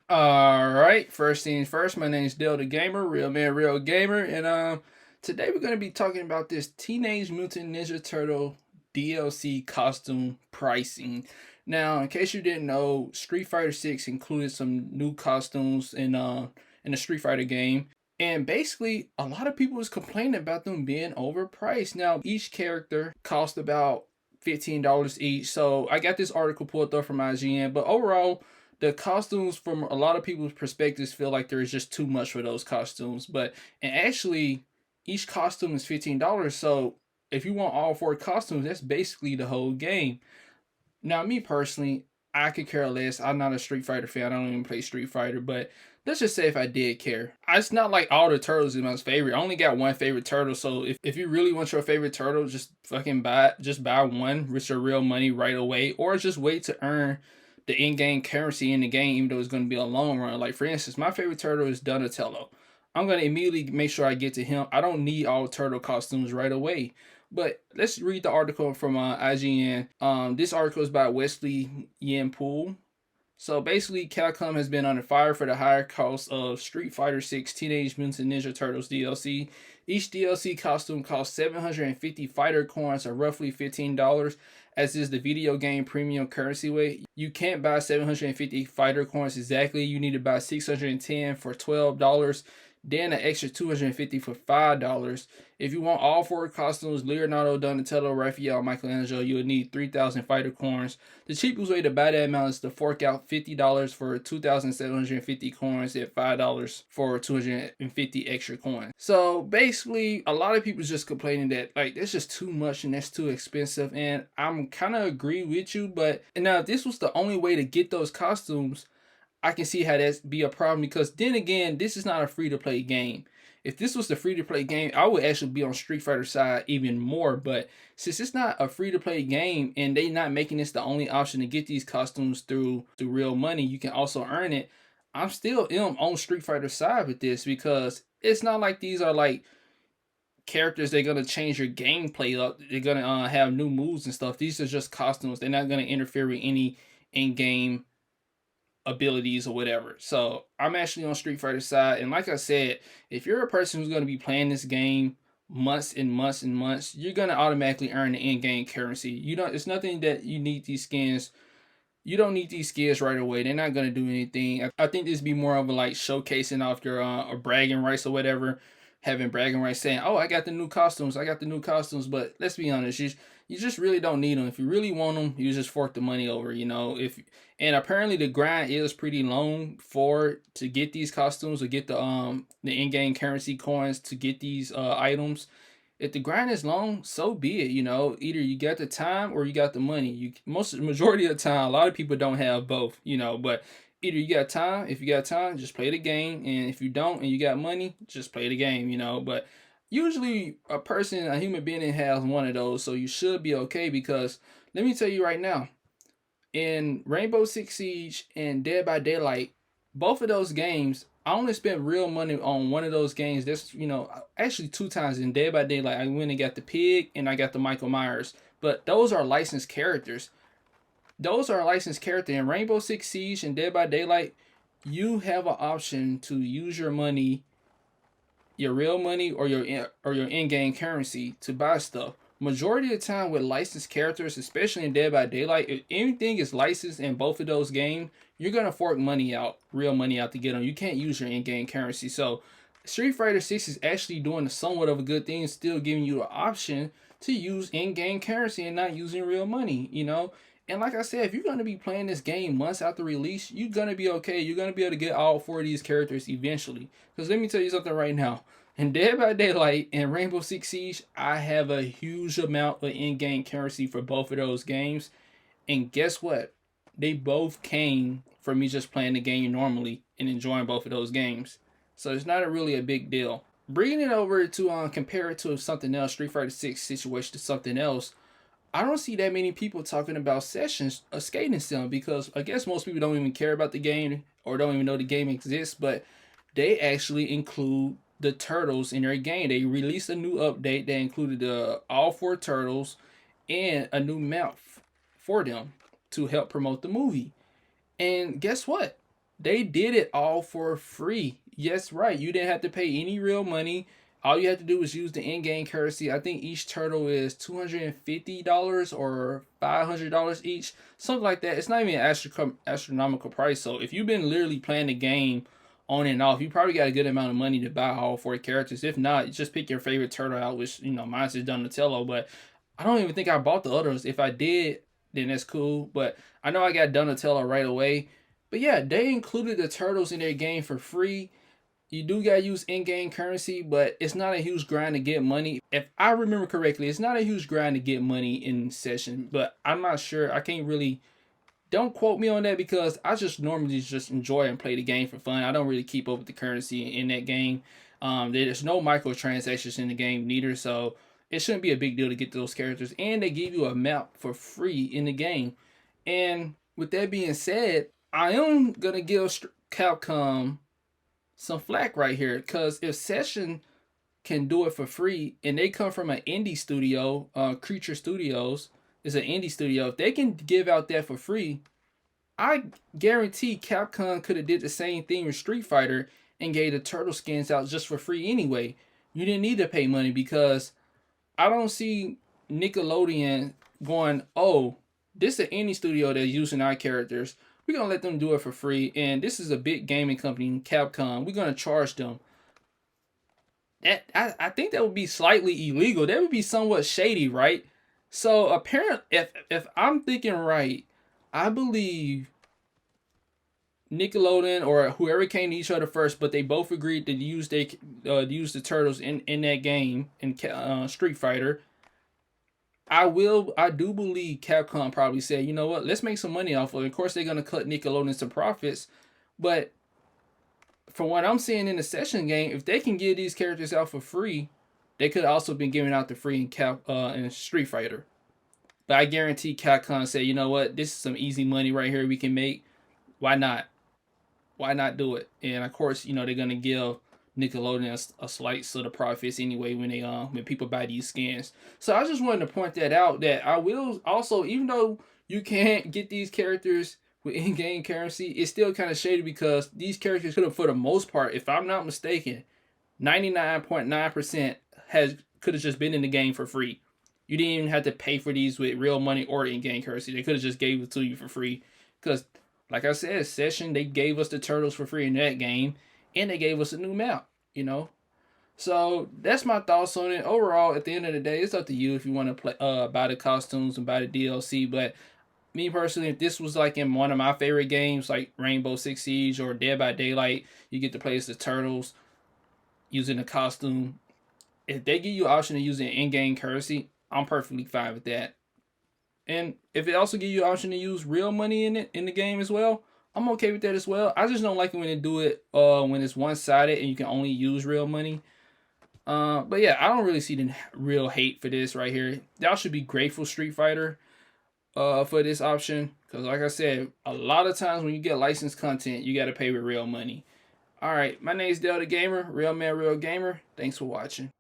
Alright, first things first, my name is Dale the Gamer, real man, real gamer, and today we're gonna be talking about this Teenage Mutant Ninja Turtle DLC costume pricing. Now, in case you didn't know, Street Fighter 6 included some new costumes in the Street Fighter game. And basically, a lot of people was complaining about them being overpriced. Now, each character cost about $15 each. So I got this article pulled up from IGN, but overall, the costumes from a lot of people's perspectives feel like there is just too much for those costumes. But and actually, each costume is $15. So if you want all four costumes, that's basically the whole game. Now, me personally, I could care less. I'm not a Street Fighter fan. I don't even play Street Fighter. But let's just say if I did care, it's not like all the turtles is my favorite. I only got one favorite turtle. So if you really want your favorite turtle, just fucking buy one with your real money right away, or just wait to earn the in-game currency in the game, even though it's going to be a long run. Like for instance, my favorite turtle is Donatello. I'm going to immediately make sure I get to him. I don't need all turtle costumes right away. But let's read the article from IGN. This article is by Wesley Yanpool. So basically, Capcom has been under fire for the higher cost of Street Fighter 6 Teenage Mutant Ninja Turtles DLC. Each DLC costume costs 750 fighter coins, or roughly $15, as is the video game premium currency weight. You can't buy 750 fighter coins exactly. You need to buy 610 for $12, then an extra 250 for $5. If you want all four costumes, Leonardo, Donatello, Raphael, Michelangelo, you would need 3,000 fighter coins. The cheapest way to buy that amount is to fork out $50 for 2,750 coins and $5 for 250 extra coins. So basically, a lot of people just complaining that like that's just too much and that's too expensive. And I'm kind of agree with you, but now if this was the only way to get those costumes, I can see how that be a problem, because then again, this is not a free to play game. If this was the free to play game, I would actually be on Street Fighter side even more. But since it's not a free to play game and they not making this the only option to get these costumes through real money, you can also earn it. I'm still on Street Fighter side with this, because it's not like these are like characters they're gonna change your gameplay up. They're gonna have new moves and stuff. These are just costumes. They're not gonna interfere with any in game abilities or whatever. So I'm actually on Street Fighter side, and like I said, if you're a person who's going to be playing this game months and months and months, you're going to automatically earn the in-game currency. You don't. It's nothing that you need these skins. You don't need these skins right away. They're not going to do anything. I think this be more of a like showcasing off your or bragging rights or whatever. Having bragging rights saying, "Oh, I got the new costumes. I got the new costumes." But let's be honest, you just really don't need them. If you really want them, you just fork the money over. If and apparently the grind is pretty long for to get these costumes or get the in-game currency coins to get these items. If the grind is long, so be it. Either you got the time or you got the money. Majority of the time, a lot of people don't have both. But either you got time. If you got time, just play the game, and if you don't and you got money, just play the game. But usually a human being has one of those, so you should be okay. Because let me tell you right now, in Rainbow Six Siege and Dead by Daylight, both of those games, I only spent real money on one of those games. That's actually two times in Dead by Daylight. I went and got the pig and I got the Michael Myers, but those are licensed characters. Those are licensed characters in Rainbow Six Siege and Dead by Daylight. You have an option to use your money, your real money, or your in-game currency to buy stuff. Majority of the time with licensed characters, especially in Dead by Daylight, if anything is licensed in both of those games, you're gonna fork money out, real money out to get them. You can't use your in-game currency. So Street Fighter 6 is actually doing somewhat of a good thing, still giving you an option to use in-game currency and not using real money. And like I said, if you're gonna be playing this game months after release, you're gonna be okay. You're gonna be able to get all four of these characters eventually. Because let me tell you something right now. In Dead by Daylight and Rainbow Six Siege, I have a huge amount of in-game currency for both of those games. And guess what? They both came from me just playing the game normally and enjoying both of those games. So it's not really a big deal. Bringing it over to compare it to something else, Street Fighter 6 situation to something else, I don't see that many people talking about sessions of skating sim, because I guess most people don't even care about the game or don't even know the game exists, but they actually include the turtles in their game. They released a new update that included all four turtles and a new map for them to help promote the movie. And guess what? They did it all for free. Yes, right. You didn't have to pay any real money. All you had to do was use the in-game currency. I think each turtle is $250 or $500 each, something like that. It's not even an astronomical price. So if you've been literally playing the game on and off, you probably got a good amount of money to buy all four characters. If not, just pick your favorite turtle out, which mine's is Donatello. But I don't even think I bought the others. If I did, then that's cool. But I know I got Donatello right away. But yeah, they included the turtles in their game for free. You do gotta use in-game currency, but it's not a huge grind to get money. If I remember correctly, it's not a huge grind to get money in session, but I'm not sure. I can't really, don't quote me on that because I just normally just enjoy and play the game for fun. I don't really keep up with the currency in that game. There's no microtransactions in the game neither, so it shouldn't be a big deal to get those characters. And they give you a map for free in the game. And with that being said, I am gonna give Capcom some flack right here because if Session can do it for free and they come from an indie studio, Creature Studios is an indie studio. If they can give out that for free, I guarantee Capcom could have did the same thing with Street Fighter and gave the turtle skins out just for free anyway. You didn't need to pay money because I don't see Nickelodeon going, oh, this is an indie studio that's using our characters. We're gonna let them do it for free, and this is a big gaming company, Capcom. We're gonna charge them. That I think that would be slightly illegal. That would be somewhat shady, right? So apparently, if I'm thinking right, I believe Nickelodeon or whoever came to each other first, but they both agreed to use the turtles in that game in Street Fighter. I do believe Capcom probably said, you know what, let's make some money off of it. Of course, they're gonna cut Nickelodeon some profits, but from what I'm seeing in the session game, if they can give these characters out for free, they could also been giving out the free in Street Fighter. But I guarantee Capcom said, you know what, this is some easy money right here we can make. Why not? Why not do it? And of course, they're gonna give Nickelodeon a slight sort of profits anyway when people buy these skins. So I just wanted to point that out that I will also, even though you can't get these characters with in-game currency, it's still kind of shady because these characters could have, for the most part, if I'm not mistaken, 99.9% could have just been in the game for free. You didn't even have to pay for these with real money or in-game currency. They could have just gave it to you for free because, like I said, Session, they gave us the turtles for free in that game, and they gave us a new map. So that's my thoughts on it. Overall, at the end of the day, it's up to you if you want to buy the costumes and buy the DLC. But me personally, if this was like in one of my favorite games, like Rainbow Six Siege or Dead by Daylight, you get to play as the turtles using the costume. If they give you an option to use an in-game currency, I'm perfectly fine with that. And if it also give you an option to use real money in the game as well, I'm okay with that as well. I just don't like it when they do it when it's one-sided and you can only use real money. But yeah, I don't really see the real hate for this right here. Y'all should be grateful, Street Fighter, for this option. Because like I said, a lot of times when you get licensed content, you got to pay with real money. Alright, my name is Delta Gamer, Real Man, Real Gamer. Thanks for watching.